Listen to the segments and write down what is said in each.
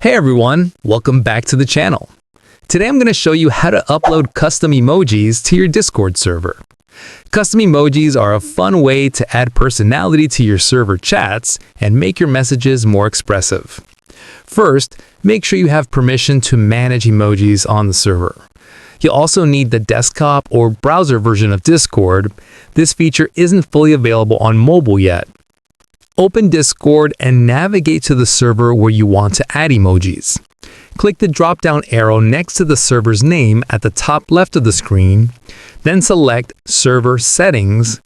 Hey everyone, welcome back to the channel. Today I'm going to show you how to upload custom emojis to your Discord server. Custom emojis are a fun way to add personality to your server chats and make your messages more expressive. First, make sure you have permission to manage emojis on the server. You'll also need the desktop or browser version of Discord. This feature isn't fully available on mobile yet. Open Discord and navigate to the server where you want to add emojis. Click the drop-down arrow next to the server's name at the top left of the screen, then select Server Settings.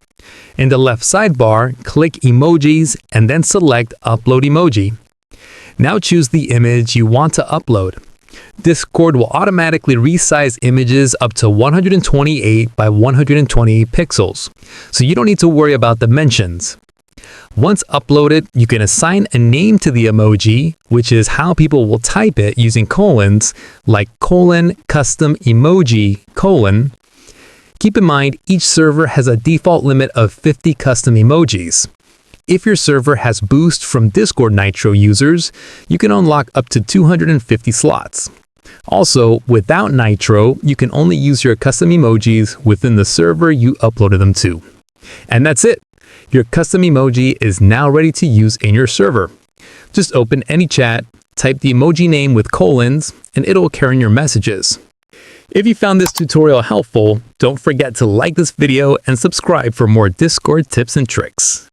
In the left sidebar, click Emojis and then select Upload Emoji. Now choose the image you want to upload. Discord will automatically resize images up to 128 by 128 pixels, so you don't need to worry about dimensions. Once uploaded, you can assign a name to the emoji, which is how people will type it using colons, like custom emoji . Keep in mind, each server has a default limit of 50 custom emojis. If your server has boost from Discord Nitro users, you can unlock up to 250 slots. Also, without Nitro, you can only use your custom emojis within the server you uploaded them to. And that's it! Your custom emoji is now ready to use in your server. Just open any chat, type the emoji name with colons, and it'll carry in your messages. If you found this tutorial helpful, don't forget to like this video and subscribe for more Discord tips and tricks.